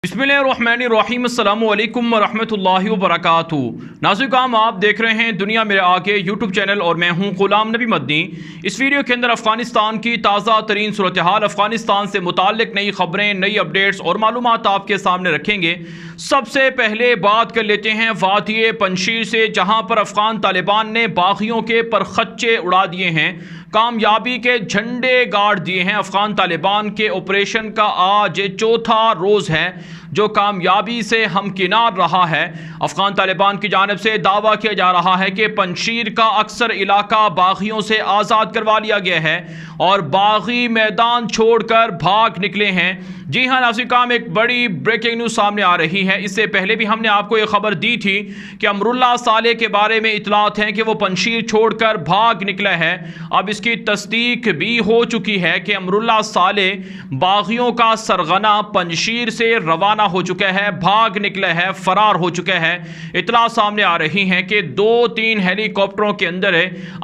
बिस्मिल्लाहिर्रहमानिर्रहीम अस्सलामु अलैकुम वरहमतुल्लाहि वबरकातुहू। नाज़रीन, आप देख रहे हैं दुनिया मेरे आगे यूट्यूब चैनल और मैं हूं गुलाम नबी मदनी। इस वीडियो के अंदर अफ़गानिस्तान की ताज़ा तरीन सूरत हाल, अफ़गानिस्तान से मुताल्लिक़ नई खबरें, नई अपडेट्स और मालूमात आपके सामने रखेंगे। सबसे पहले बात कर लेते हैं वादी पंजशीर से, जहां पर अफ़गान तालिबान ने बागियों के परखच्चे उड़ा दिए हैं, कामयाबी के झंडे गाड़ दिए हैं। अफ़गान तालिबान के ऑपरेशन का आज चौथा रोज़ है जो कामयाबी से हमकिनार रहा है। अफ़गान तालिबान की जानिब से दावा किया जा रहा है कि पंजशीर का अक्सर इलाका बागियों से आज़ाद करवा लिया गया है और बागी मैदान छोड़कर भाग निकले हैं। जी हाँ नाज़रीन, एक बड़ी ब्रेकिंग न्यूज़ सामने आ रही है। इससे पहले भी हमने आपको ये खबर दी थी कि अमरुल्लाह साले के बारे में इतलात हैं कि वो पंजशीर छोड़कर भाग निकला है। अब इसकी तस्दीक भी हो चुकी है कि अमरुल्लाह साले बागियों का सरगना पंजशीर से रवाना हो चुका है, भाग निकला है, फरार हो चुका है। इतला सामने आ रही है कि 2-3 हेलीकॉप्टरों के अंदर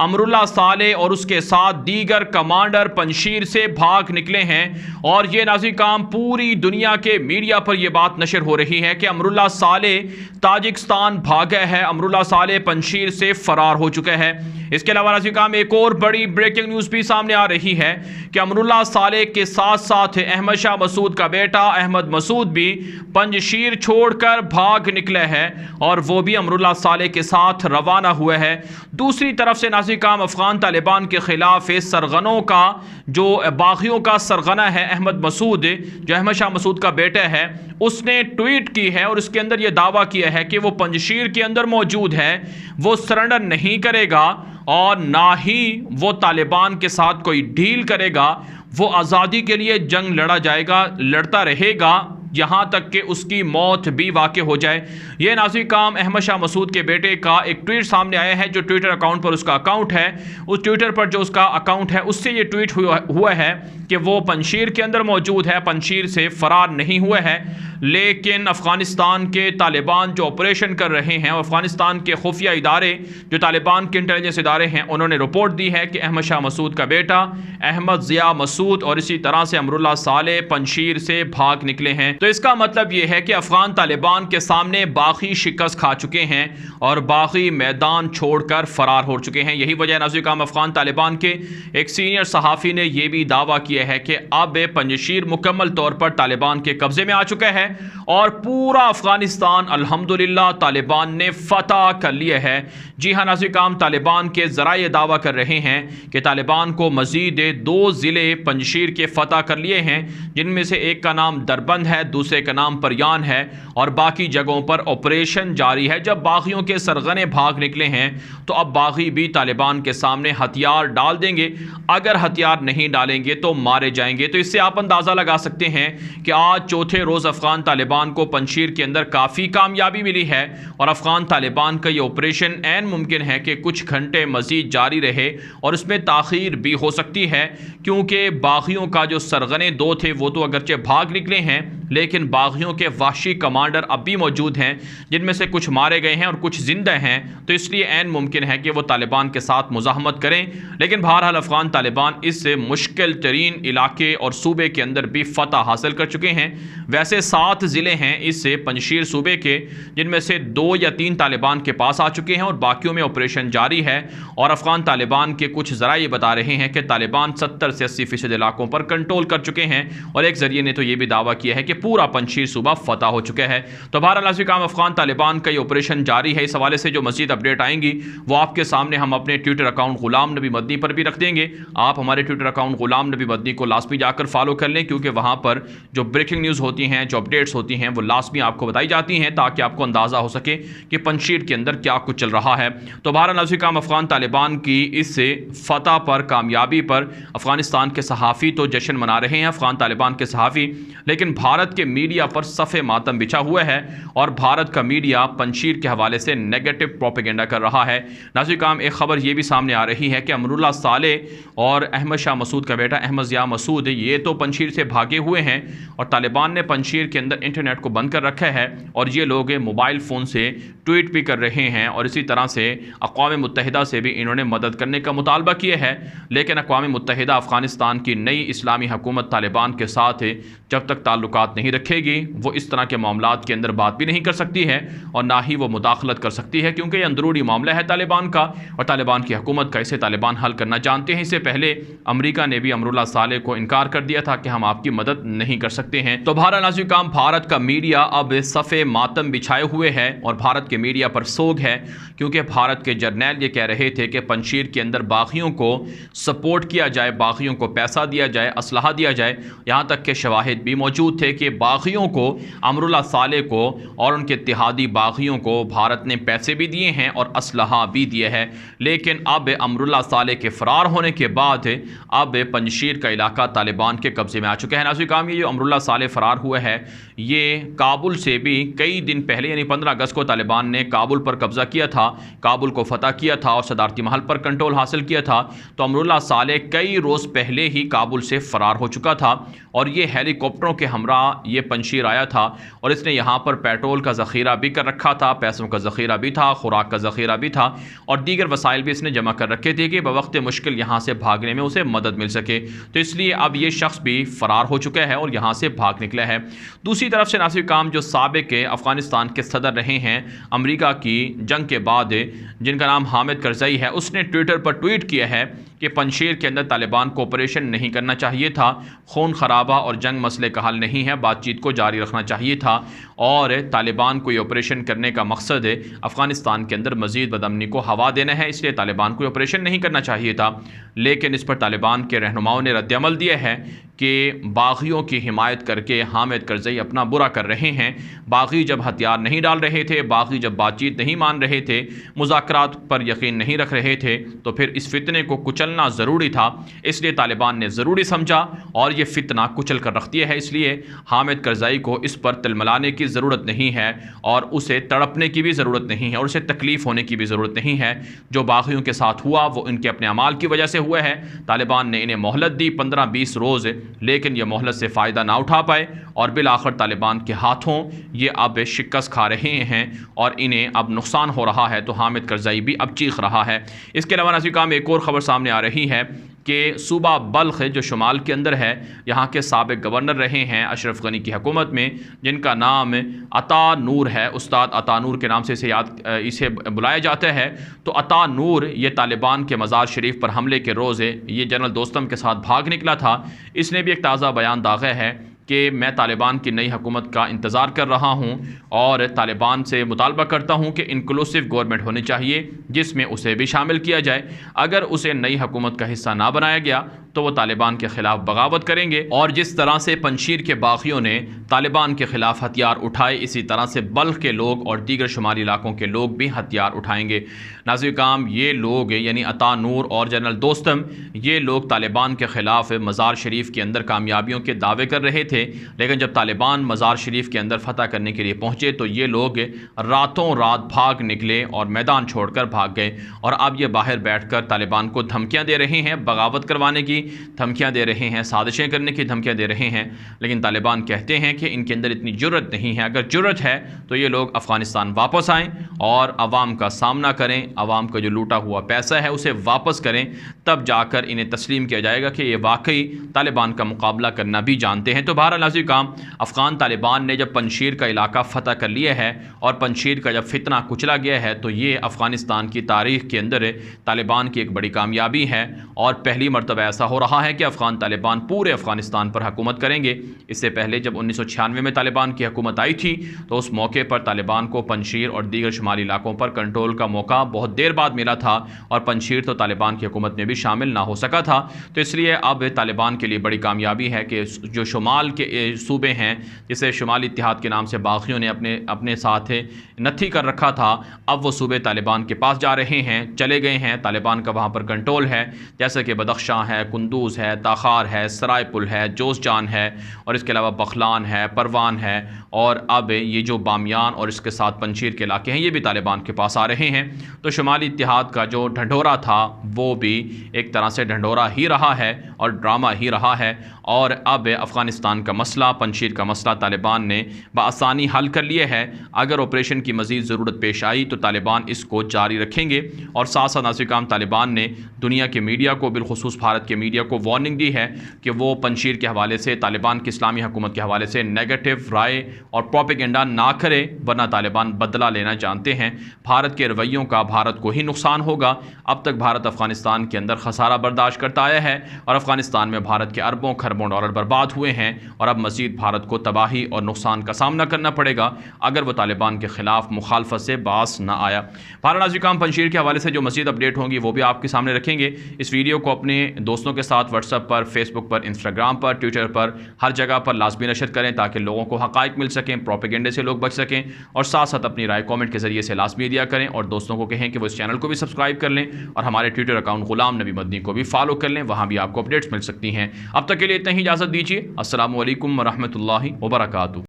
अमरुल्लाह साले और उसके साथ दीगर कमांडर पंजशीर से भाग निकले हैं। और ये नाज़रीन, पूरी दुनिया के मीडिया पर यह बात नशर हो रही है कि अमरुल्लाह साले ताजिकिस्तान भागा है, अमरुल्लाह साले पंजशीर से फरार हो चुका है। इसके अलावा नाज़रीन, एक और बड़ी ब्रेकिंग न्यूज़ भी सामने आ रही है कि अमरुल्लाह साले के साथ साथ अहमद शाह मसूद का बेटा अहमद मसूद भी पंजशीर छोड़कर भाग निकला है और वो भी अमरुल्लाह साले के साथ रवाना हुआ है। दूसरी तरफ से नाज़रीन, अफ़गान तालिबान के खिलाफ सरगनों का जो बागियों का सरगना है अहमद मसूद, जो अहमद शाह मसूद का बेटा है, उसने ट्वीट की है और उसके अंदर यह दावा किया है कि वो पंजशीर के अंदर मौजूद है, वो सरेंडर नहीं करेगा और ना ही वो तालिबान के साथ कोई डील करेगा। वो आज़ादी के लिए जंग लड़ा जाएगा, लड़ता रहेगा यहाँ तक कि उसकी मौत भी वाक़ई हो जाए। यह नाज़रीन, अहमद शाह मसूद के बेटे का एक ट्वीट सामने आया है, जो ट्विटर अकाउंट पर उसका अकाउंट है। उस ट्विटर पर जो उसका अकाउंट है उससे ये ट्वीट हुआ है कि वो पंजशीर के अंदर मौजूद है, पंजशीर से फरार नहीं हुआ है। लेकिन अफ़गानिस्तान के तालिबान जो ऑपरेशन कर रहे हैं, अफ़गानिस्तान के खुफिया इदारे जो तालिबान के इंटेलिजेंस इदारे हैं, उन्होंने रिपोर्ट दी है कि अहमद शाह मसूद का बेटा अहमद ज़िया मसूद और इसी तरह से अमरुल्लाह साले पंजशीर से भाग निकले हैं। तो इसका मतलब यह है कि अफ़गान तालिबान के सामने बागी शिकस्त खा चुके हैं और बागी मैदान छोड़कर फरार हो चुके हैं। यही वजह नाज़रीन, अफ़गान तालिबान के एक सीनियर सहाफ़ी ने यह भी दावा किया है कि अब पंजशीर मुकम्मल तौर पर तालिबान के कब्ज़े में आ चुका है और पूरा अफ़गानिस्तान अल्हम्दुलिल्लाह तालिबान ने फ़तह कर लिया है। जी हाँ नाज़रीन, तालिबान के ज़राए दावा कर रहे हैं कि तालिबान को मज़ीद 2 ज़िले पंजशीर के फ़तह कर लिए हैं, जिनमें से एक का नाम दरबंद है, दूसरे का नाम परयान है और बाकी जगहों पर ऑपरेशन जारी है। जब बागियों के सरगने भाग निकले हैं तो अब बागी भी तालिबान के सामने हथियार डाल देंगे। अगर हथियार नहीं डालेंगे तो मारे जाएंगे। तो इससे आप अंदाज़ा लगा सकते हैं कि आज चौथे रोज़ अफ़गान तालिबान को पंजशीर के अंदर काफ़ी कामयाबी मिली है और अफ़गान तालिबान का ये ऑपरेशन ऐन मुमकिन है कि कुछ घंटे मज़ीद जारी रहे और उसमें ताख़ीर भी हो सकती है, क्योंकि बागियों का जो सरगने 2 थे वो तो अगरचे भाग निकले हैं, लेकिन बागियों के वहशी कमांडर अब भी मौजूद हैं, जिनमें से कुछ मारे गए हैं और कुछ जिंदा हैं। तो इसलिए ऐन मुमकिन है कि वो तालिबान के साथ मुज़ाहमत करें। लेकिन बहरहाल अफ़गान तालिबान इस मुश्किल तरीन इलाके और सूबे के अंदर भी फ़तह हासिल कर चुके हैं। वैसे 7 ज़िले हैं इस पंजशीर सूबे के, जिनमें से 2 या 3 तालिबान के पास आ चुके हैं और बाकियों में ऑपरेशन जारी है। और अफ़गान तालिबान के कुछ ज़राए बता रहे हैं कि तालिबान 70 से 80% इलाकों पर कंट्रोल कर चुके हैं और एक ज़रिए ने तो ये भी दावा किया है कि पूरा पंजशीर सूबा फतह हो चुका है। तो बहरहाल नाज़रीन, अफ़गान तालिबान का ये ऑपरेशन जारी है। इस हवाले से जो मज़ीद अपडेट आएंगी वो आपके सामने हम अपने ट्विटर अकाउंट गुलाम नबी मदनी पर भी रख देंगे। आप हमारे ट्विटर अकाउंट गुलाम नबी मदनी को लाजमी जाकर फॉलो कर लें, क्योंकि वहाँ पर जो ब्रेकिंग न्यूज़ होती हैं, जो अपडेट्स होती हैं, वो लाजमी आपको बताई जाती हैं ताकि आपको अंदाज़ा हो सके कि पंजशीर के अंदर क्या कुछ चल रहा है। तो बहरहाल नाज़रीन, अफ़गान तालिबान की इस फतह पर, कामयाबी पर अफ़गानिस्तान के सहाफ़ी तो जश्न मना रहे हैं, अफ़गान तालिबान के सहाफ़ी, लेकिन भारत के मीडिया पर सफ़े मातम बिछा हुआ है और भारत का मीडिया पंजशीर के हवाले से नेगेटिव प्रोपेगेंडा कर रहा है। नाज़रीन, एक ख़बर यह भी सामने आ रही है कि अमरुल्लाह साले और अहमद शाह मसूद का बेटा अहमद ज़िया मसूद ये तो पंजशीर से भागे हुए हैं और तालिबान ने पंजशीर के अंदर इंटरनेट को बंद कर रखा है और ये लोग मोबाइल फ़ोन से ट्वीट भी कर रहे हैं और इसी तरह से अक़वाम मुत्तहिदा से भी इन्होंने मदद करने का मुतालबा किया है। लेकिन अक़वाम मुत्तहिदा अफ़गानिस्तान की नई इस्लामी हुकूमत तालिबान के साथ जब तक ताल्लुकात नहीं रखेगी, वो इस तरह के मामलात के अंदर बात भी नहीं कर सकती है और ना ही वो मुदाखलत कर सकती है, क्योंकि ये अंदरूनी मामला है तालिबान का और तालिबान की हुकूमत का। इसे तालिबान हल करना जानते हैं। इससे पहले अमेरिका ने भी अमरुल्लाह सालेह को इनकार कर दिया था कि हम आपकी मदद नहीं कर सकते हैं। तो बहरहाल नाज़रीन काम, भारत का मीडिया अब सफ़े मातम बिछाए हुए है और भारत के मीडिया पर सोग है, क्योंकि भारत के जर्नैल ये कह रहे थे कि पंजशीर के अंदर बागियों को सपोर्ट किया जाए, बागियों को पैसा दिया जाए, असलहा दिया जाए। यहाँ तक के शवाहिद भी मौजूद थे कि बागियों को, अमरुल्लाह सालेह को और उनके इत्तेहादी बागियों को भारत ने पैसे भी दिए हैं और असलहा भी दिए है। लेकिन अब अमरुल्लाह सालेह के फ़रार होने के बाद अब पंजशीर का इलाका तालिबान के कब्ज़े में आ चुका है। नाज़रीन काम, ये जो अमरुल्लाह सालेह फ़रार हुआ है, ये काबुल से भी कई दिन पहले यानी 15 अगस्त को तालिबान ने काबुल पर कब्ज़ा किया था, काबुल को फ़तह किया था और सदारती महल पर कंट्रोल हासिल किया था। तो अमरुल्लाह सालेह कई रोज़ पहले ही काबुल से फ़रार हो चुका था और ये हेलीकॉप्टरों के हमरा ये पंजशीर आया था और इसने यहाँ पर पेट्रोल का ज़ख़ीरा भी कर रखा था, पैसों का ज़ख़ीरा भी था, खुराक का ज़ख़ीरा भी था और दीगर वसाइल भी इसने जमा कर रखे थे कि बवक्त मुश्किल यहाँ से भागने में उसे मदद मिल सके। तो इसलिए अब ये शख्स भी फ़रार हो चुका है और यहाँ से भाग निकला है। दूसरी तरफ से नासिर काम, जो साबिक़ अफ़गानिस्तान के सदर रहे हैं अमेरिका की जंग के बाद, जिनका नाम हामिद करज़ई है, उसने ट्विटर पर ट्वीट किया है कि पंजशीर के अंदर तालिबान को ऑपरेशन नहीं करना चाहिए था, खून खराबा और जंग मसले का हल नहीं है, बातचीत को जारी रखना चाहिए था और तालिबान को ये ऑपरेशन करने का मकसद अफ़गानिस्तान के अंदर मज़ीद बदअमनी को हवा देना है, इसलिए तालिबान को ऑपरेशन नहीं करना चाहिए था। लेकिन इस पर तालिबान के रहनुमाओं ने रद्दअमल दिया है कि बागियों की हिमायत करके हामिद करज़ई अपना बुरा कर रहे हैं। बागी जब हथियार नहीं डाल रहे थे, बागी जब बातचीत नहीं मान रहे थे, मुज़ाकरात पर यकीन नहीं रख रहे थे, तो फिर इस फितने को कुचलना ज़रूरी था। इसलिए तालिबान ने ज़रूरी समझा और ये फितना कुचल कर रख दिया है। इसलिए हामिद करज़ई को इस पर तिलमिलाने की ज़रूरत नहीं है और उसे तड़पने की भी ज़रूरत नहीं है और उसे तकलीफ़ होने की भी ज़रूरत नहीं है। जो बागियों के साथ हुआ वो इनके अपने अमाल की वजह से हुआ है। तालिबान ने इन्हें मोहलत दी 15-20 रोज़, लेकिन यह मोहलत से फ़ायदा ना उठा पाए और बिल आखिर तालिबान के हाथों ये अब शिकस्त खा रहे हैं और इन्हें अब नुकसान हो रहा है। तो हामिद करज़ई भी अब चीख रहा है। इसके अलावा नाज़रीन काम, एक और ख़बर सामने आ रही है कि सूबा बल्ख जो शुमाल के अंदर है, यहाँ के साबिक़ गवर्नर रहे हैं अशरफ गनी की हुकूमत में, जिनका नाम अता नूर है, उस्ताद अता नूर के नाम से इसे बुलाया जाता है। तो अता नूर ये तालिबान के मज़ार शरीफ पर हमले के रोज़ ये जनरल दोस्तम के साथ भाग निकला था। इसने भी एक ताज़ा बयान दागा है कि मैं तालिबान की नई हुकूमत का इंतज़ार कर रहा हूँ और तालिबान से मुतालबा करता हूँ कि इंक्लूसिव गवर्नमेंट होनी चाहिए जिसमें उसे भी शामिल किया जाए। अगर उसे नई हुकूमत का हिस्सा ना बनाया गया तो वो तालिबान के ख़िलाफ़ बगावत करेंगे और जिस तरह से पंजशीर के बागियों ने तालिबान के ख़िलाफ़ हथियार उठाए, इसी तरह से बल्ख के लोग और दीगर शुमाली इलाकों के लोग भी हथियार उठाएंगे। नाज़रीन काम, ये लोग यानी अता नूर और जनरल दोस्तम, ये लोग तालिबान के ख़िलाफ़ मज़ार शरीफ के अंदर कामयाबियों के दावे कर रहे थे, लेकिन जब तालिबान मज़ार शरीफ के अंदर फ़तह करने के लिए पहुँचे तो ये लोग रातों रात भाग निकले और मैदान छोड़कर भाग गए और अब ये बाहर बैठकर तालिबान को धमकियाँ दे रहे हैं, बगावत करवाने की धमकियाँ दे रहे हैं, साजिशें करने की धमकियाँ दे रहे हैं। लेकिन तालिबान कहते हैं कि इनके अंदर इतनी जुर्रत नहीं है। अगर जुर्रत है तो ये लोग अफ़गानिस्तान वापस आएँ और आवाम का सामना करें, आवाम का जो लूटा हुआ पैसा है उसे वापस करें, तब जाकर इन्हें तस्लीम किया जाएगा कि ये वाकई तालिबान का मुकाबला करना भी जानते हैं। तो बहरहाल नाज़रीन काम, अफ़गान तालिबान ने जब पंजशीर का इलाका फ़तह कर लिया है और पंजशीर का जब फितना कुचला गया है तो ये अफ़गानिस्तान की तारीख़ के अंदर तालिबान की एक बड़ी कामयाबी है और पहली मरतबा ऐसा हो रहा है कि अफ़गान तालिबान पूरे अफ़गानिस्तान पर हुकूमत करेंगे। इससे पहले जब 1996 में तालिबान की हुकूमत आई थी तो उस मौके पर तालिबान को पंजशीर और दीगर शुमाली इलाकों पर कंट्रोल का मौका बहुत देर बाद मिला था और पंजशीर तो तालिबान की हुकूमत में भी शामिल ना हो सका था। तो इसलिए अब तालिबान के लिए बड़ी कामयाबी है कि जो शुमाल के सूबे हैं, जिसे शुमाली इत्तेहाद के नाम से बागियों ने अपने साथ नथी कर रखा था, अब वो सूबे तालिबान के पास जा रहे हैं, चले गए हैं, तालिबान का वहाँ पर कंट्रोल है। जैसे कि बदख्शां है, कुंदूज़ है, ताखार है, सरायपुल है, जोज़जान है और इसके अलावा बखलान है, परवान है और अब ये जो बामियान और इसके साथ पंजशीर के इलाके हैं ये भी तालिबान के पास आ रहे हैं। तो शुमाली इत्तेहाद का जो ढंढोरा था वो भी एक तरह से ढंढोरा ही रहा है और ड्रामा ही रहा है और अब अफ़गानिस्तान का मसला, पंजशीर का मसला तालिबान ने बआसानी हल कर लिया है। अगर ऑपरेशन की मज़ीद ज़रूरत पेश आई तो तालिबान इसको जारी रखेंगे और साथ साथ नाज़रीन काम, तालिबान ने दुनिया के मीडिया को, बिलखुसूस भारत के मीडिया को वार्निंग दी है कि वो पंजशीर के हवाले से, तालिबान की इस्लामी हुकूमत के हवाले से नेगेटिव राय और प्रोपेगेंडा ना करे, वरना तालिबान बदला लेना जानते हैं। भारत के रवैयों का भारत को ही नुकसान होगा। अब तक भारत अफ़गानिस्तान के अंदर खसारा बर्दाश्त करता आया है और अफ़गानिस्तान में भारत के अरबों खरबों डॉलर बर्बाद हुए हैं और अब मज़ीद भारत को तबाही और नुकसान का सामना करना पड़ेगा अगर वो तालिबान के ख़िलाफ़ मुखालफत से बास ना आया। भारत नाज़िकाम पंजशीर के हवाले से जो मज़ीद अपडेट होंगी वो भी आपके सामने रखेंगे। इस वीडियो को अपने दोस्तों के साथ व्हाट्सएप पर, फेसबुक पर, इंस्टाग्राम पर, ट्विटर पर, हर जगह पर लाजमी नशर करें ताकि लोगों को हक़ाइक़ मिल सकें, प्रोपेगेंडे से लोग बच सकें, और साथ साथ अपनी राय कमेंट के ज़रिए से लाजमी दिया करें और दोस्तों को कहें कि वो इस चैनल को भी सब्सक्राइब कर लें और हमारे ट्विटर अकाउंट ग़ुलाम नबी मदनी को भी फॉलो कर लें, वहाँ भी आपको अपडेट्स मिल सकती हैं। अब तक के लिए इतना ही इजाज़त दीजिए। अस्सलामु अलैकुम व रहमतुल्लाहि व बरकातुहू।